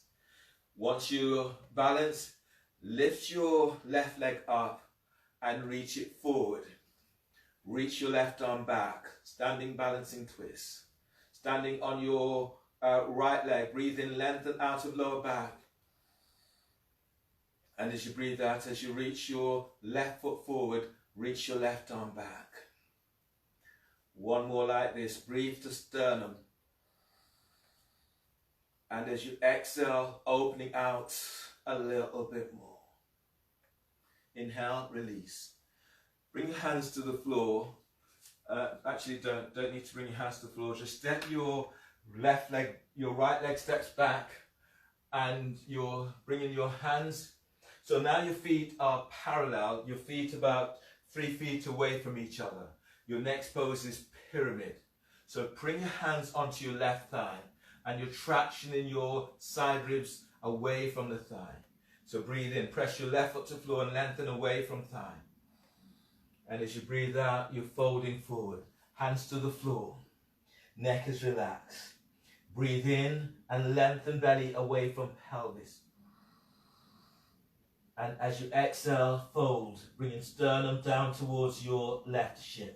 Once you balance, lift your left leg up and reach it forward. Reach your left arm back, standing balancing twist. Standing on your right leg, breathe in, lengthen out of lower back. And as you breathe out, as you reach your left foot forward, reach your left arm back. One more like this, breathe to sternum. And as you exhale, opening out a little bit more. Inhale, release. Bring your hands to the floor. Actually, don't need to bring your hands to the floor. Just step your left leg, your right leg steps back, and you're bringing your hands. So now your feet are parallel. Your feet about 3 feet away from each other. Your next pose is pyramid. So bring your hands onto your left thigh, and you're tractioning your side ribs away from the thigh. So breathe in, press your left foot to the floor and lengthen away from thigh. And as you breathe out, you're folding forward. Hands to the floor. Neck is relaxed. Breathe in and lengthen belly away from pelvis. And as you exhale, fold, bringing sternum down towards your left shin.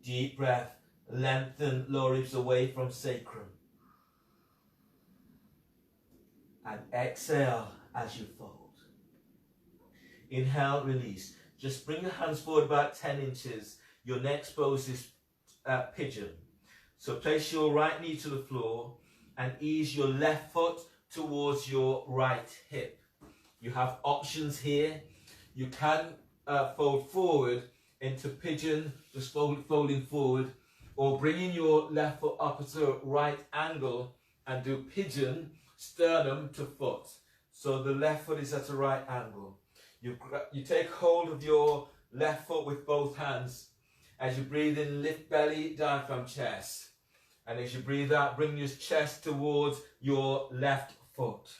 Deep breath, lengthen lower ribs away from sacrum. And exhale as you fold. Inhale, release. Just bring your hands forward about 10 inches. Your next pose is pigeon. So place your right knee to the floor and ease your left foot towards your right hip. You have options here. You can fold forward into pigeon, just folding forward, or bringing your left foot up at a right angle and do pigeon, sternum to foot. So the left foot is at a right angle. You take hold of your left foot with both hands. As you breathe in, lift belly, diaphragm, chest. And as you breathe out, bring your chest towards your left foot.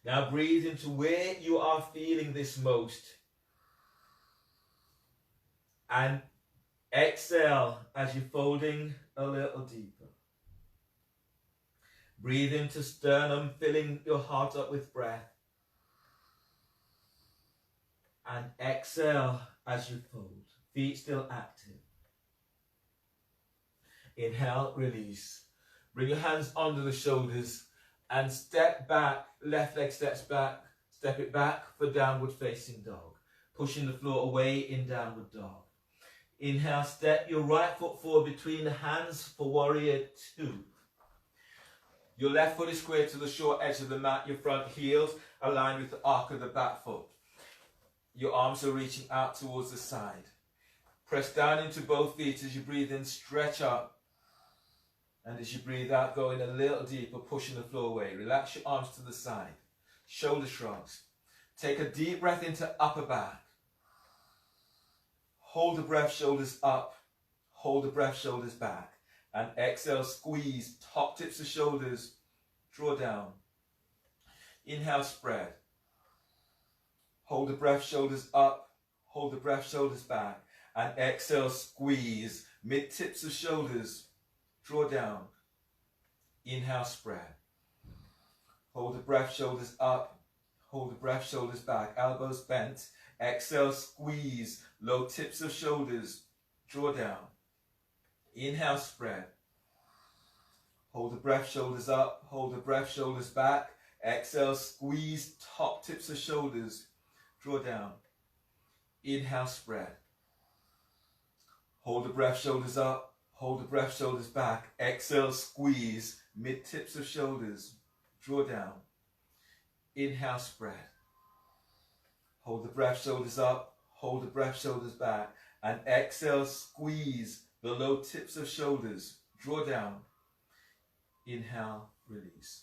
Now breathe into where you are feeling this most. And exhale as you're folding a little deeper. Breathe into sternum, filling your heart up with breath. And exhale as you fold. Feet still active. Inhale, release. Bring your hands under the shoulders and step back. Left leg steps back. Step it back for downward facing dog. Pushing the floor away in downward dog. Inhale, step your right foot forward between the hands for warrior 2. Your left foot is square to the short edge of the mat. Your front heels aligned with the arc of the back foot. your arms are reaching out towards the side. Press down into both feet as you breathe in, stretch up. And as you breathe out, going a little deeper, pushing the floor away. Relax your arms to the side. Shoulder shrugs. Take a deep breath into upper back. Hold the breath, shoulders up. Hold the breath, shoulders back. And exhale, squeeze, top tips of shoulders, draw down. Inhale, spread. Hold the breath, shoulders up. Hold the breath, shoulders back. And exhale, squeeze, mid tips of shoulders, draw down. Inhale, spread. Hold the breath, shoulders up. Hold the breath, shoulders back. Elbows bent. Exhale, squeeze, low tips of shoulders, draw down. Inhale, spread. Hold the breath, shoulders up. Hold the breath, shoulders back. Exhale, squeeze, top tips of shoulders, draw down. Inhale, spread. Hold the breath, shoulders up. Hold the breath, shoulders back. Exhale, squeeze, mid tips of shoulders, draw down. Inhale, spread. Hold the breath, shoulders up. Hold the breath, shoulders back. And exhale, squeeze the low tips of shoulders, draw down. Inhale, release.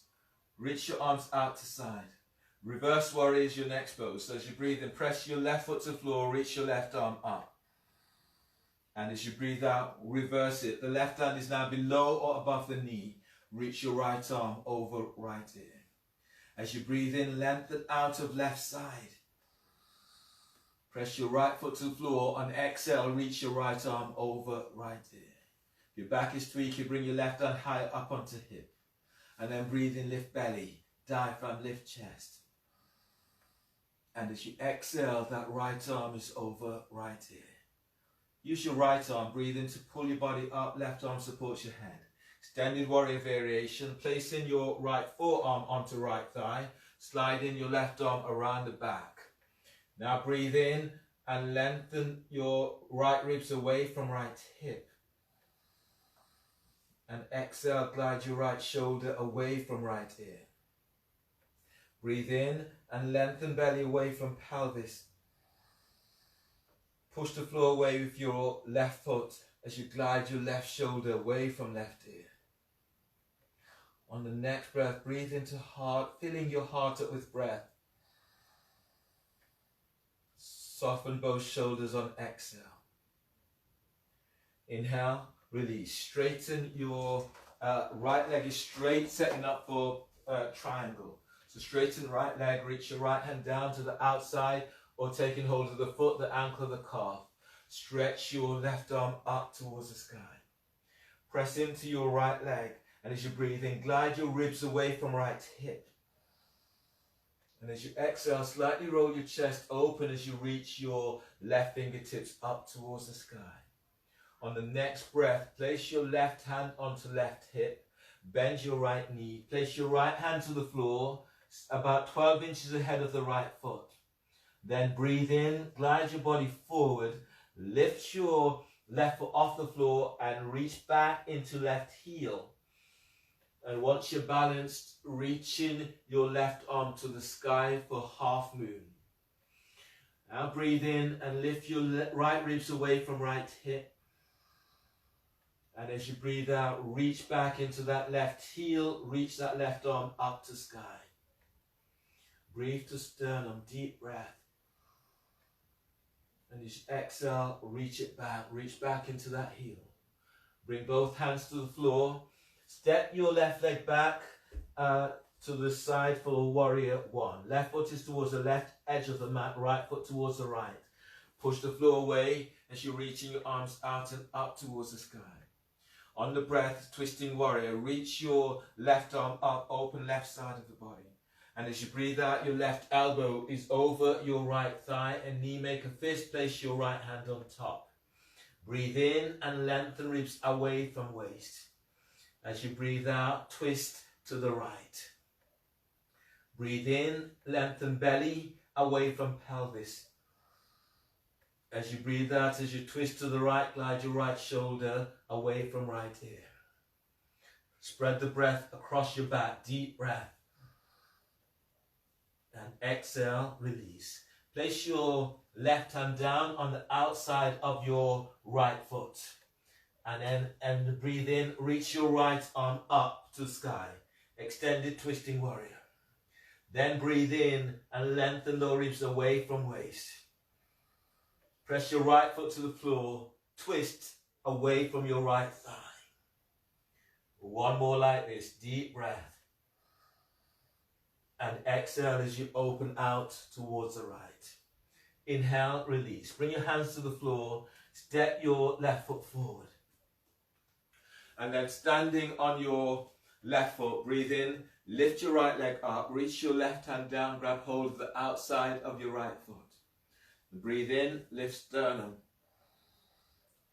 Reach your arms out to side. Reverse warrior is your next pose. So as you breathe in, press your left foot to the floor, reach your left arm up. And as you breathe out, reverse it. The left hand is now below or above the knee. Reach your right arm over right ear. As you breathe in, lengthen out of left side. Press your right foot to the floor. On exhale, reach your right arm over right ear. If your back is tweaked, you bring your left hand high up onto hip. And then breathe in, lift belly, diaphragm, lift chest. And as you exhale, that right arm is over right ear. Use your right arm, breathe in to pull your body up, left arm supports your head. Extended warrior variation, placing your right forearm onto right thigh, sliding your left arm around the back. Now breathe in and lengthen your right ribs away from right hip. And exhale, glide your right shoulder away from right ear. Breathe in and lengthen belly away from pelvis. Push the floor away with your left foot as you glide your left shoulder away from left ear. On the next breath, breathe into heart, filling your heart up with breath. Soften both shoulders on exhale. Inhale, release. Straighten your right leg is straight, setting up for triangle. So straighten right leg, reach your right hand down to the outside or taking hold of the foot, the ankle, the calf. Stretch your left arm up towards the sky. Press into your right leg, and as you breathe in, glide your ribs away from right hip. And as you exhale, slightly roll your chest open as you reach your left fingertips up towards the sky. On the next breath, place your left hand onto left hip, bend your right knee, place your right hand to the floor, about 12 inches ahead of the right foot. Then breathe in, glide your body forward, lift your left foot off the floor and reach back into left heel. And once you're balanced, reaching your left arm to the sky for half moon. Now breathe in and lift your right ribs away from right hip. And as you breathe out, reach back into that left heel, reach that left arm up to sky. Breathe to sternum, deep breath. And as you exhale, reach it back, reach back into that heel. Bring both hands to the floor. Step your left leg back to the side for warrior one. Left foot is towards the left edge of the mat, right foot towards the right. Push the floor away as you're reaching your arms out and up towards the sky. On the breath, twisting warrior, reach your left arm up, open left side of the body. And as you breathe out, your left elbow is over your right thigh and knee. Make a fist, place your right hand on top. Breathe in and lengthen ribs away from waist. As you breathe out, twist to the right. Breathe in, lengthen belly away from pelvis. As you breathe out, as you twist to the right, glide your right shoulder away from right ear. Spread the breath across your back, deep breath. And exhale, release. Place your left hand down on the outside of your right foot. And breathe in, reach your right arm up to the sky. Extended twisting warrior. Then breathe in and lengthen lower ribs away from waist. Press your right foot to the floor, twist away from your right thigh. One more like this, deep breath. And exhale as you open out towards the right. Inhale, release. Bring your hands to the floor, step your left foot forward. And then standing on your left foot, breathe in, lift your right leg up, reach your left hand down, grab hold of the outside of your right foot. Breathe in, lift sternum.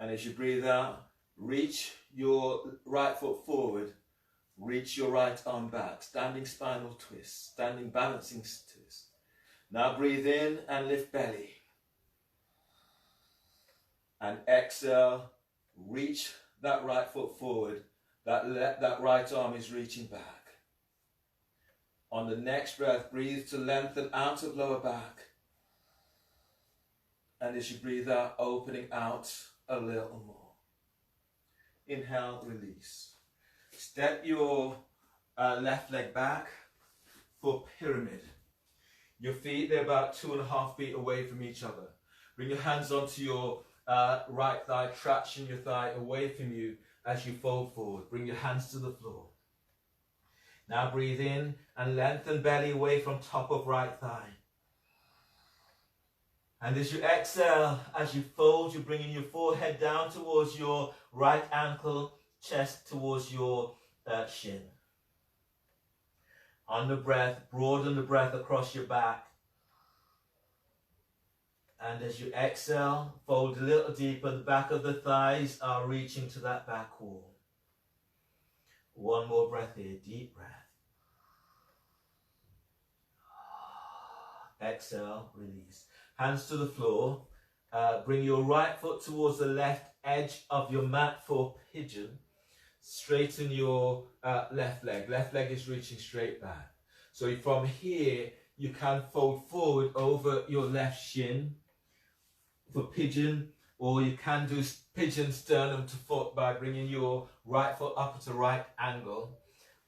And as you breathe out, reach your right foot forward, reach your right arm back, standing spinal twist, standing balancing twist. Now breathe in and lift belly. And exhale, reach that right foot forward, that right arm is reaching back. On the next breath, breathe to lengthen out of lower back. And as you breathe out, opening out a little more. Inhale, release. Step your left leg back for pyramid. Your feet, they're about 2.5 feet away from each other. Bring your hands onto your right thigh, traction your thigh away from you as you fold forward. Bring your hands to the floor. Now breathe in and lengthen belly away from top of right thigh. And as you exhale, as you fold, you're bringing your forehead down towards your right ankle, chest towards your shin. On the breath, broaden the breath across your back. And as you exhale, fold a little deeper. The back of the thighs are reaching to that back wall. One more breath here, deep breath. Exhale, release. Hands to the floor. Bring your right foot towards the left edge of your mat for pigeon. Straighten your left leg. Left leg is reaching straight back. So from here, you can fold forward over your left shin for pigeon, or you can do pigeon sternum to foot by bringing your right foot up at a right angle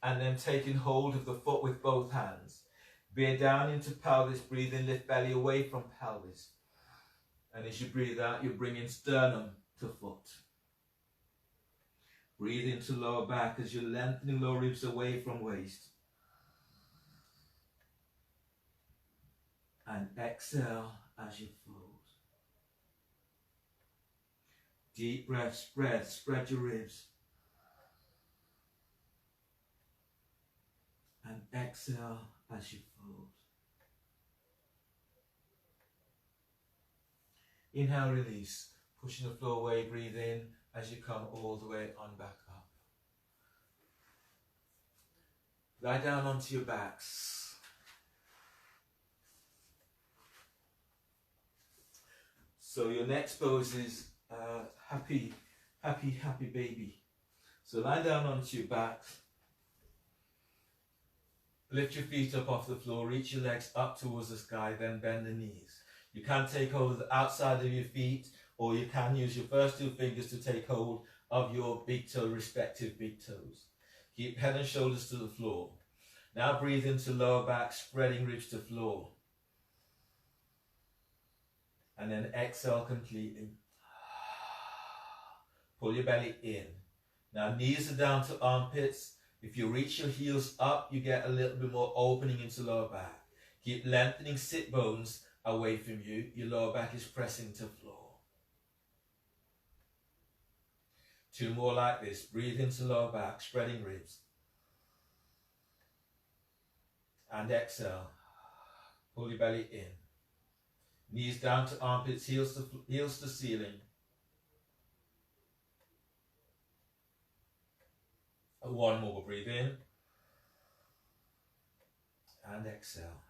and then taking hold of the foot with both hands. Bear down into pelvis, breathe in, lift belly away from pelvis. And as you breathe out, you're bringing sternum to foot. Breathe into lower back as you're lengthening lower ribs away from waist. And exhale as you fold. Deep breath, spread your ribs. And exhale as you fold. Inhale, release. Pushing the floor away, breathe in as you come all the way on back up. Lie down onto your backs. So your next pose is happy baby. So lie down onto your back. Lift your feet up off the floor, reach your legs up towards the sky, then bend the knees. You can take hold of the outside of your feet, or you can use your first two fingers to take hold of your big toe, respective big toes. Keep head and shoulders to the floor. Now breathe into lower back, spreading ribs to floor. And then exhale completely. Pull your belly in. Now knees are down to armpits. If you reach your heels up, you get a little bit more opening into lower back. Keep lengthening sit bones away from you. Your lower back is pressing to floor. Two more like this. Breathe into lower back, spreading ribs. And exhale. Pull your belly in. Knees down to armpits, heels to ceiling. One more, breathe in. And exhale.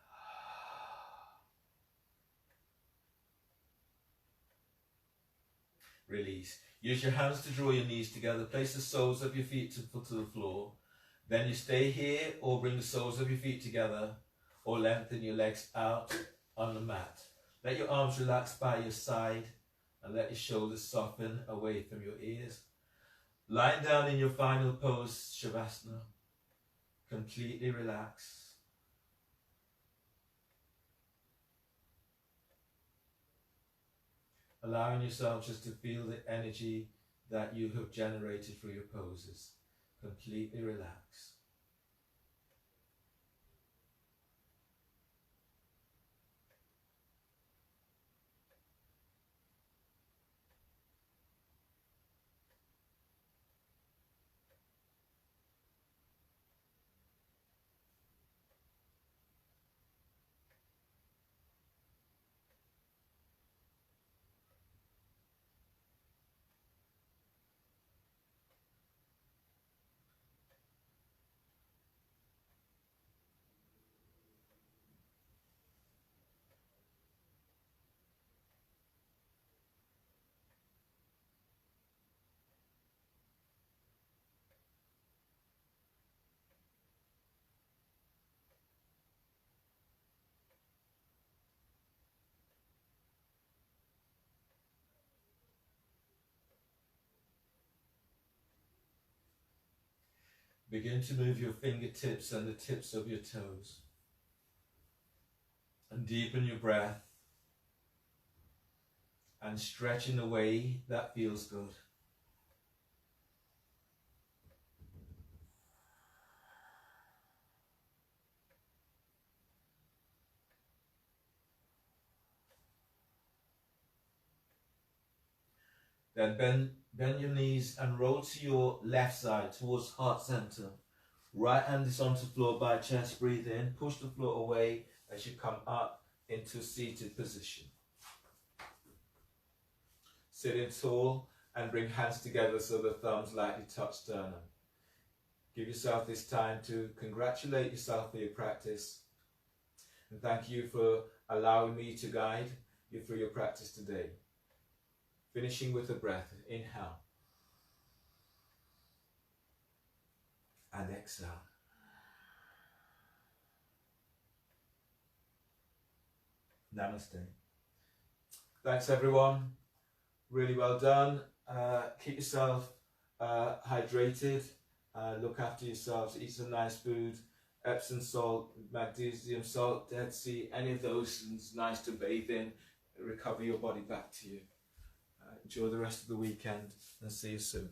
Release. Use your hands to draw your knees together. Place the soles of your feet to the floor. Then you stay here or bring the soles of your feet together or lengthen your legs out on the mat. Let your arms relax by your side and let your shoulders soften away from your ears. Lying down in your final pose, Shavasana, completely relax. Allowing yourself just to feel the energy that you have generated through your poses. Completely relax. Begin to move your fingertips and the tips of your toes. And deepen your breath. And stretch in a way that feels good. Then bend your knees and roll to your left side towards heart center. Right hand is onto the floor by chest. Breathe in. Push the floor away as you come up into a seated position. Sitting tall and bring hands together so the thumbs lightly touch sternum. Give yourself this time to congratulate yourself for your practice. And thank you for allowing me to guide you through your practice today. Finishing with a breath. Inhale. And exhale. Namaste. Thanks everyone. Really well done. Keep yourself hydrated. Look after yourselves. Eat some nice food. Epsom salt, magnesium salt, Dead Sea, any of those is nice to bathe in. Recover your body back to you. Enjoy the rest of the weekend and see you soon.